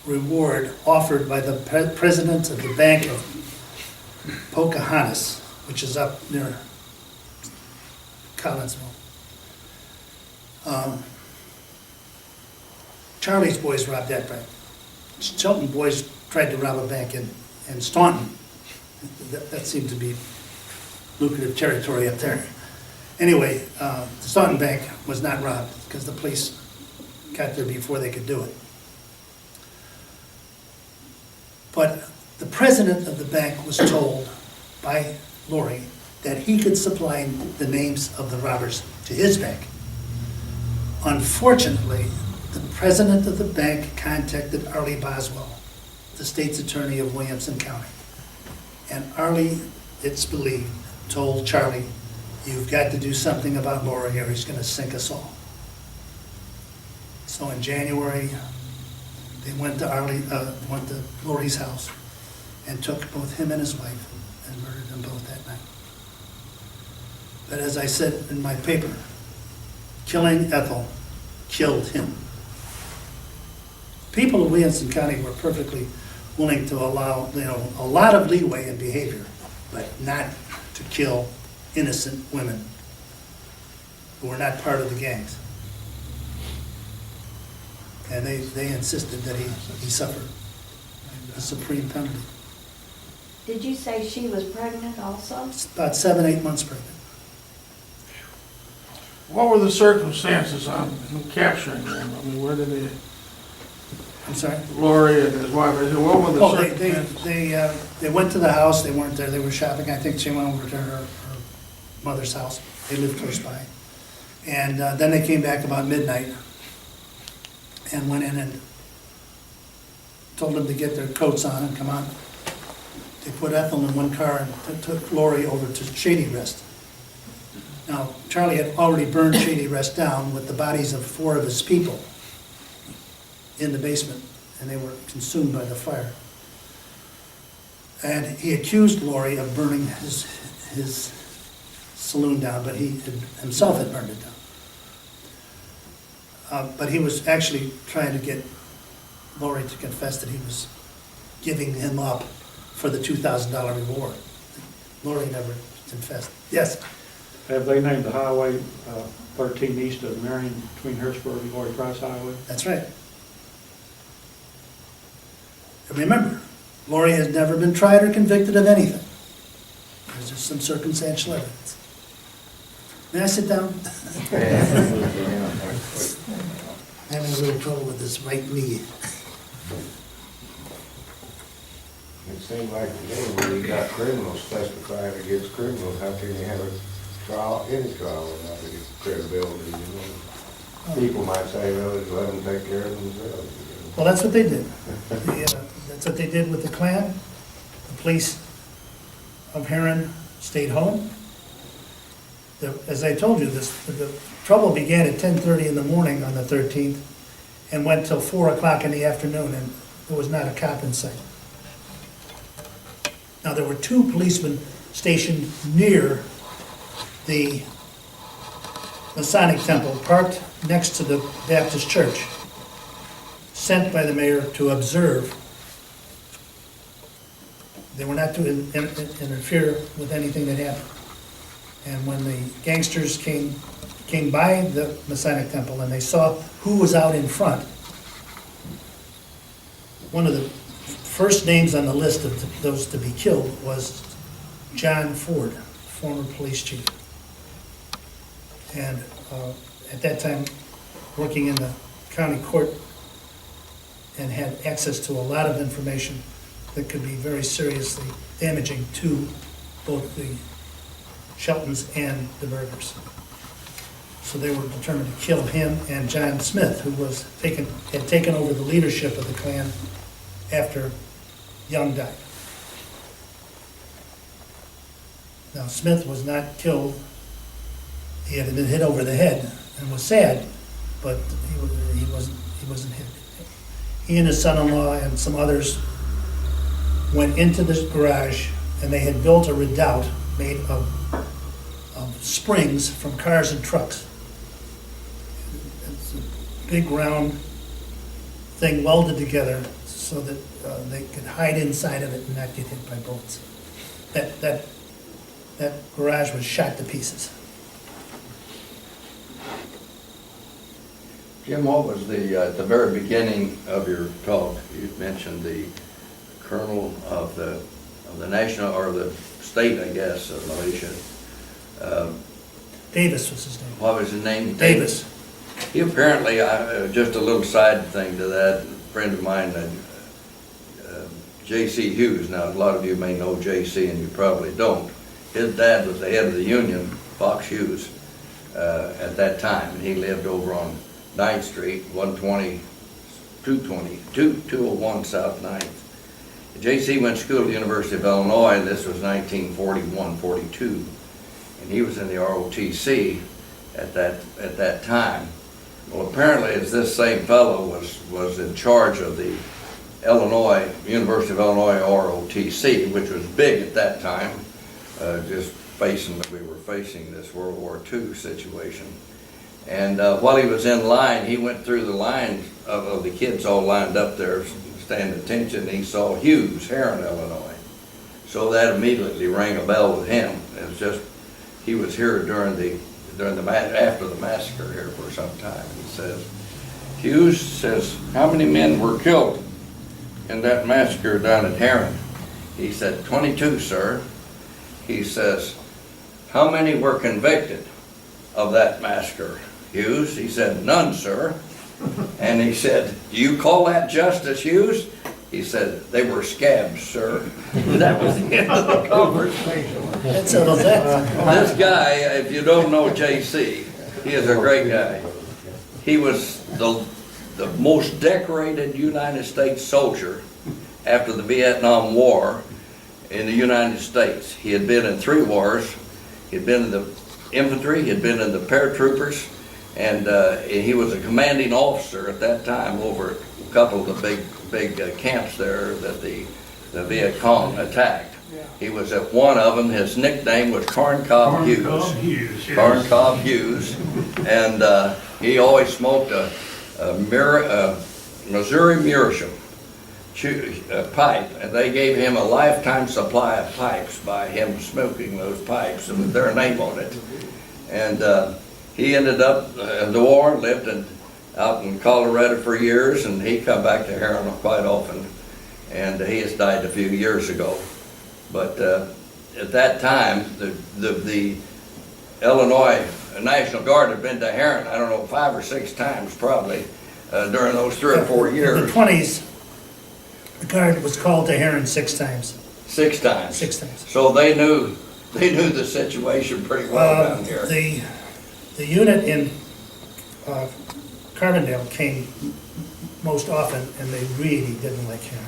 reward offered by the president of the Bank of Pocahontas, which is up near Collinsville. Charlie's boys robbed that bank. Shelton boys tried to rob a bank in Staunton. That seemed to be lucrative territory up there. Anyway, the Staunton Bank was not robbed because the police got there before they could do it. But the president of the bank was told by Lori that he could supply the names of the robbers to his bank. Unfortunately, the president of the bank contacted Arlie Boswell, the state's attorney of Williamson County. And Arlie, it's believed, told Charlie, you've got to do something about Lori or he's going to sink us all. So in January, they went to Lori's house and took both him and his wife and murdered them both that night. But as I said in my paper, killing Ethel killed him. People of Williamson County were perfectly willing to allow, a lot of leeway in behavior, but not to kill innocent women who were not part of the gangs. And they insisted that he suffer a supreme penalty. Did you say she was pregnant also? It's about 7, 8 months pregnant. What were the circumstances on capturing them? I mean, where did they, I'm sorry? Lori and his wife, what were the Oh, circumstances? they went to the house, they weren't there, they were shopping. I think she went over to her mother's house. They lived close by. And then they came back about midnight and went in and told them to get their coats on and come on. They put Ethel in one car and took Lori over to Shady Rest. Now, Charlie had already burned Shady Rest down with the bodies of 4 of his people in the basement, and they were consumed by the fire. And he accused Lori of burning his saloon down, but he himself had burned it down. But he was actually trying to get Lori to confess that he was giving him up for the $2,000 reward. Lori never confessed. Yes? Have they named the highway 13 east of Marion between Harrisburg and Lori Price Highway? That's right. And remember, Lori has never been tried or convicted of anything. some circumstantial evidence. May I sit down? I'm having a little trouble with this right knee. It seemed like to me, when you got criminals testifying against criminals, how can you have a trial, any trial without any credibility, you know? People might say, well, just let them take care of themselves. You know? Well, that's what they did. That's what they did with the Klan. The police of Heron stayed home. As I told you, the trouble began at 10:30 in the morning on the 13th and went till 4 o'clock in the afternoon, and there was not a cop in sight. Now, there were 2 policemen stationed near the Masonic Temple, parked next to the Baptist church, sent by the mayor to observe. They were not to interfere with anything that happened. And when the gangsters came by the Masonic Temple and they saw who was out in front, one of the first names on the list of those to be killed was John Ford, former police chief. And at that time, working in the county court, and had access to a lot of information that could be very seriously damaging to both the Sheltons and the Burgers. So they were determined to kill him and John Smith, who had taken over the leadership of the Klan after Young died. Now, Smith was not killed. He had been hit over the head and was sad, but he wasn't hit. He and his son-in-law and some others went into this garage, and they had built a redoubt made of springs from cars and trucks. It's a big round thing welded together so that they could hide inside of it and not get hit by bullets. That garage was shot to pieces. Jim, what was at the very beginning of your talk, you mentioned the colonel of the national, or the state, I guess, of militia. Davis was his name. What was his name? Davis. He apparently, just a little side thing to that, a friend of mine, J.C. Hughes. Now, a lot of you may know J.C. and you probably don't. His dad was the head of the Union, Fox Hughes, at that time, and he lived over on 9th Street, 201 South 9th. J.C. went to school at the University of Illinois, and this was 1941-42, and he was in the ROTC at that time. Well, apparently, as this same fellow was in charge of the University of Illinois ROTC, which was big at that time, we were facing this World War II situation. And while he was in line, he went through the line of the kids all lined up there, standing attention, and he saw Hughes, Heron, Illinois. So that immediately rang a bell with him. It was just, he was here after the massacre here for some time. He says, Hughes says, how many men were killed in that massacre down at Heron? He said, 22, sir. He says, how many were convicted of that massacre, Hughes? He said, none, sir. And he said, do you call that justice, Hughes? He said, they were scabs, sir. That was the end of the conversation. That settles that. This guy, if you don't know J.C., he is a great guy. He was the most decorated United States soldier after the Vietnam War in the United States. He had been in 3 wars. He had been in the infantry, he had been in the paratroopers, and he was a commanding officer at that time over a couple of the big camps there that the Viet Cong attacked. Yeah. He was at one of them. His nickname was Corncob Hughes. Yes. Corncob Hughes, and he always smoked a Missouri Meerschaum pipe, and they gave him a lifetime supply of pipes by him smoking those pipes with their name on it. And he ended up in the war, lived out in Colorado for years, and he come back to Heron quite often, and he has died a few years ago. But at that time, the Illinois National Guard had been to Heron, I don't know, 5 or 6 times probably, during those 3 or 4 In the years. 20s, the Guard was called to Heron 6 times. 6 times. 6 times. So they knew the situation pretty well down here. The unit in Carbondale came most often, and they really didn't like Heron.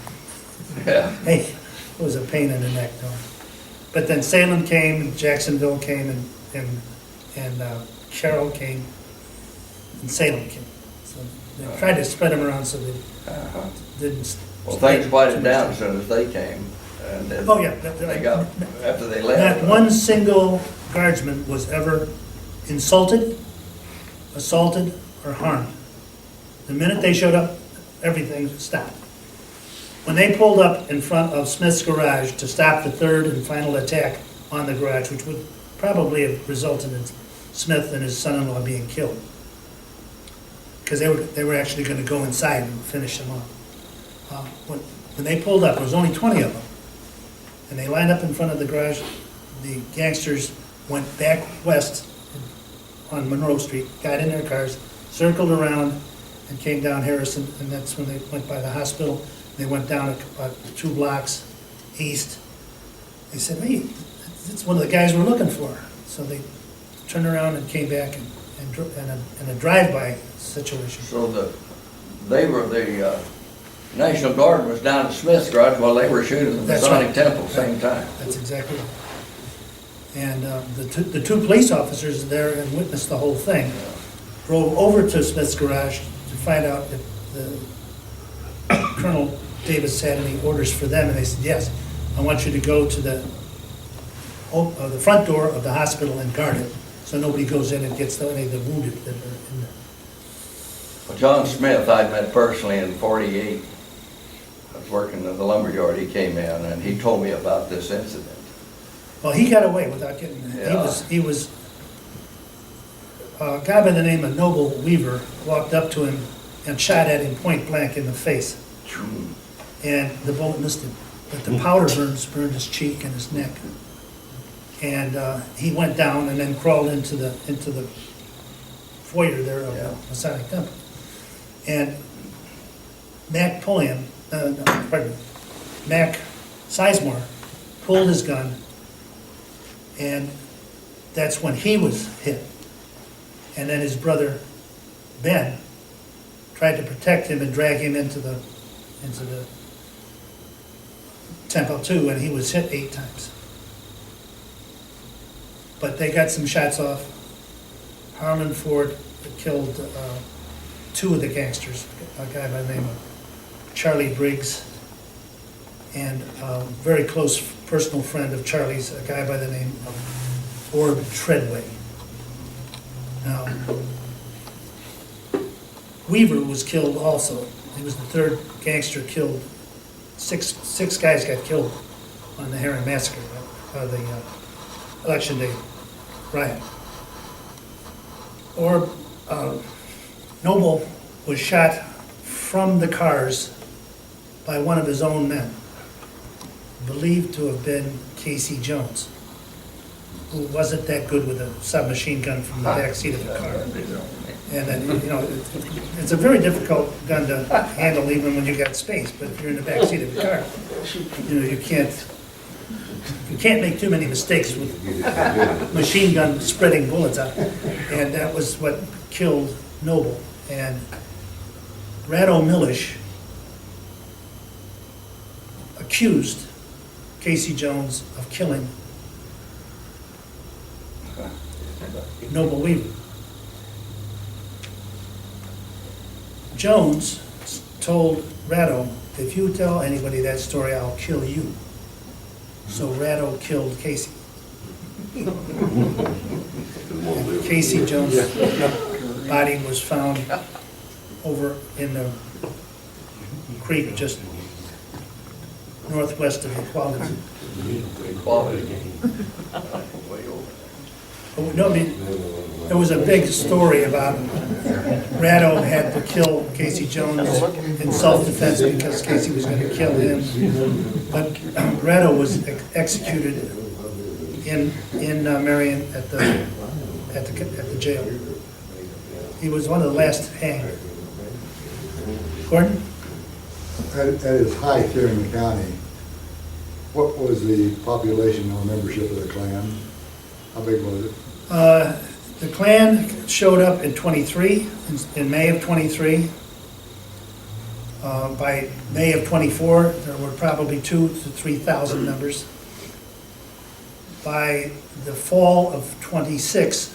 Yeah. Hey, it was a pain in the neck, though. But then Salem came, and Jacksonville came, and Carroll came, and Salem came. So they tried to spread them around so they Uh-huh. didn't. Well, things quieted down as soon as they came. And then Oh, yeah. they got, after they left. Not one single guardsman was ever insulted, assaulted, or harmed. The minute they showed up, everything stopped. When they pulled up in front of Smith's garage to stop the third and final attack on the garage, which would probably have resulted in Smith and his son-in-law being killed, because they were actually going to go inside and finish them off. When they pulled up, there was only 20 of them, and they lined up in front of the garage. The gangsters went back west on Monroe Street, got in their cars, circled around, and came down Harrison, and that's when they went by the hospital. They went down about 2 blocks east. They said, hey, it's one of the guys we're looking for. So they turned around and came back in a drive-by situation. So the National Guard was down at Smith's garage while they were shooting the That's Masonic right. Temple same time. That's exactly right. And the two police officers there and witnessed the whole thing drove over to Smith's garage to find out if Colonel Davis had any orders for them, and they said, yes, I want you to go to the front door of the hospital and guard it, so nobody goes in and gets any of the wounded that are in there. Well, John Smith, I met personally in '48. I was working at the lumberyard. He came in and he told me about this incident. Well, he got away without getting, he was, a guy by the name of Noble Weaver walked up to him and shot at him point blank in the face. And the bullet missed him, but the powder burned his cheek and his neck. And he went down and then crawled into the foyer there of the Masonic Temple. And Mac Sizemore pulled his gun, and that's when he was hit. And then his brother, Ben, tried to protect him and drag him into the temple too, and he was hit 8 times. But they got some shots off. Harlan Ford killed 2 of the gangsters, a guy by the name of Charlie Briggs, and a very close personal friend of Charlie's, a guy by the name of Orb Treadway. Now, Weaver was killed also. He was the 3rd gangster killed. Six guys got killed on the Heron Massacre, the Election Day riot. Orb Noble was shot from the cars by one of his own men, believed to have been Casey Jones, who wasn't that good with a submachine gun from the back seat of the car. And then, it's a very difficult gun to handle even when you got space, but if you're in the back seat of the car, you can't make too many mistakes with machine gun spreading bullets out. And that was what killed Noble. And Ratto Millish accused Casey Jones of killing Noble Weaver. Jones told Ratto, if you tell anybody that story, I'll kill you. So Ratto killed Casey. And Casey Jones' body was found over in the creek just northwest of Equality. No, I mean, there was a big story about Ratto had to kill Casey Jones in self-defense because Casey was going to kill him. But Ratto was executed in Marion at the jail. He was one of the last hanged. Gordon? At its height here in the county, what was the population or membership of the Klan? How big was it? The Klan showed up in 23, in May of 23. By May of 24, there were probably 2,000 to 3,000 members. By the fall of 26,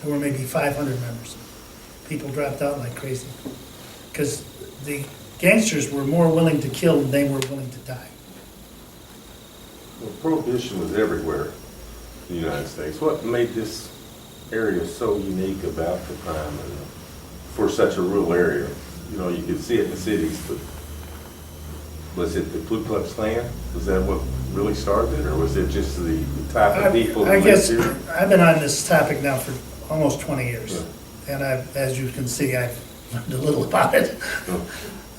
there were maybe 500 members. People dropped out like crazy because the gangsters were more willing to kill than they were willing to die. Well, prohibition was everywhere in the United States. What made this area so unique about the crime and for such a rural area? You know, you could see it in the cities, but was it the Ku Klux Klan? Was that what really started it, or was it just the type of people I that guess lived here? I've been on this topic now for almost 20 years. Yeah. And as you can see, I've learned a little about it.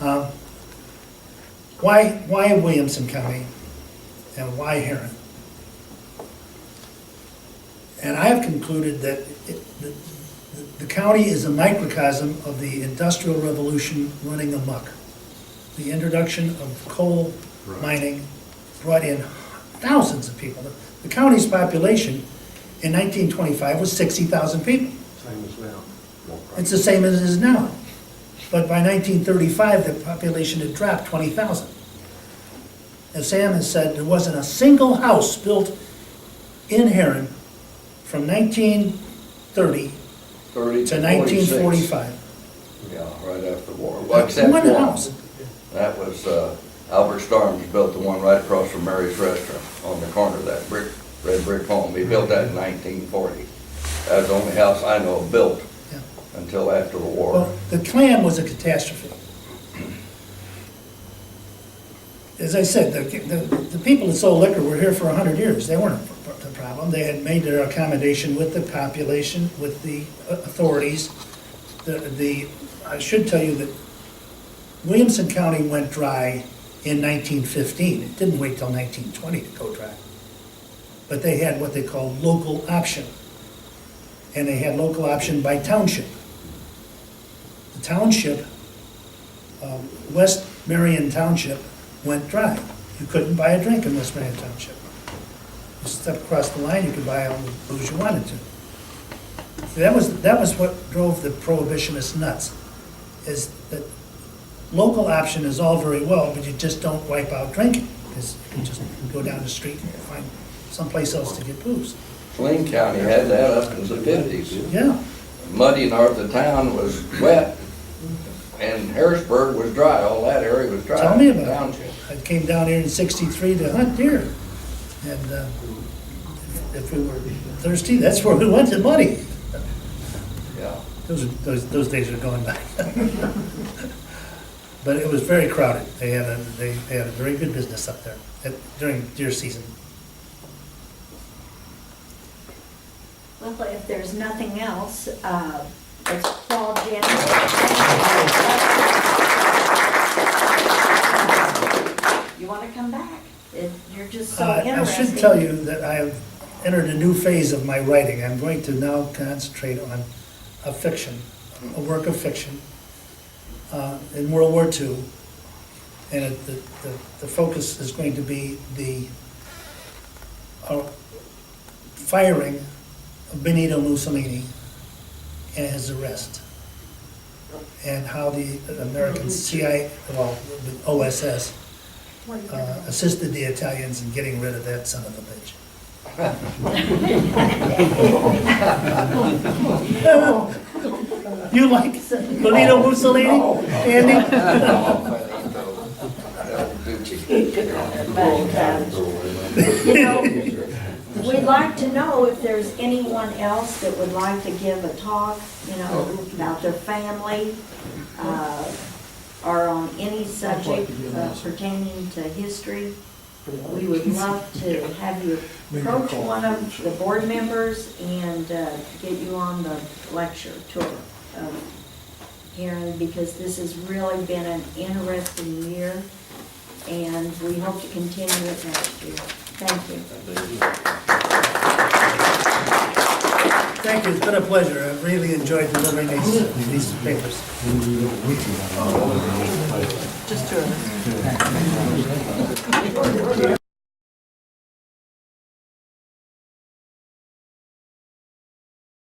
Yeah. Why Williamson County and why Heron? And I have concluded that the county is a microcosm of the Industrial Revolution running amok. The introduction of coal mining brought in thousands of people. The county's population in 1925 was 60,000 people. Same as now. It's the same as it is now. But by 1935, the population had dropped 20,000. As Sam has said, there wasn't a single house built in Heron from 1930 30 to 46. 1945. Yeah, right after the war. Well, except One one. house. That was, Albert Starnes built the one right across from Mary's Restaurant on the corner of that red brick home. He built that in 1940. That was the only house I know of built Yeah. until after the war. Well, the Klan was a catastrophe. As I said, the people that sold liquor were here for 100 years. They weren't the problem. They had made their accommodation with the population, with the authorities. I should tell you that Williamson County went dry in 1915. It didn't wait till 1920 to go dry. But they had what they called local option. And they had local option by township. The township, West Marion Township, went dry. You couldn't buy a drink in West Marion Township. You step across the line, you could buy all the booze you wanted to. That was what drove the prohibitionists nuts, is that local option is all very well, but you just don't wipe out drinking, because you can just go down the street and find someplace else to get booze. Saline County had that up in the 50s. Yeah, Muddy north of town was wet, and Harrisburg was dry. All that area was dry. tell me about it. Township. I came down here in '63 to hunt deer, and if we were thirsty, that's where we went to Muddy. Yeah. Those days are going by. But it was very crowded. They had a very good business up there during deer season. Well, if there's nothing else, let's call Jen. You want to come back? You're just so I interesting. should tell you that I have entered a new phase of my writing. I'm going to now concentrate on a fiction, a work of fiction in World War II. And the focus is going to be the firing of Benito Mussolini and his arrest, and how the American CIA, well, the OSS, assisted the Italians in getting rid of that son of a bitch. You like Benito Mussolini, Andy? You know, we'd like to know if there's anyone else that would like to give a talk, you know, about their family, or on any subject pertaining to history. We would love to have you approach one of the board members and get you on the lecture tour of Heron, because this has really been an interesting year, and we hope to continue it next year. Thank you. Thank you, it's been a pleasure. I've really enjoyed delivering these papers. Just two of us.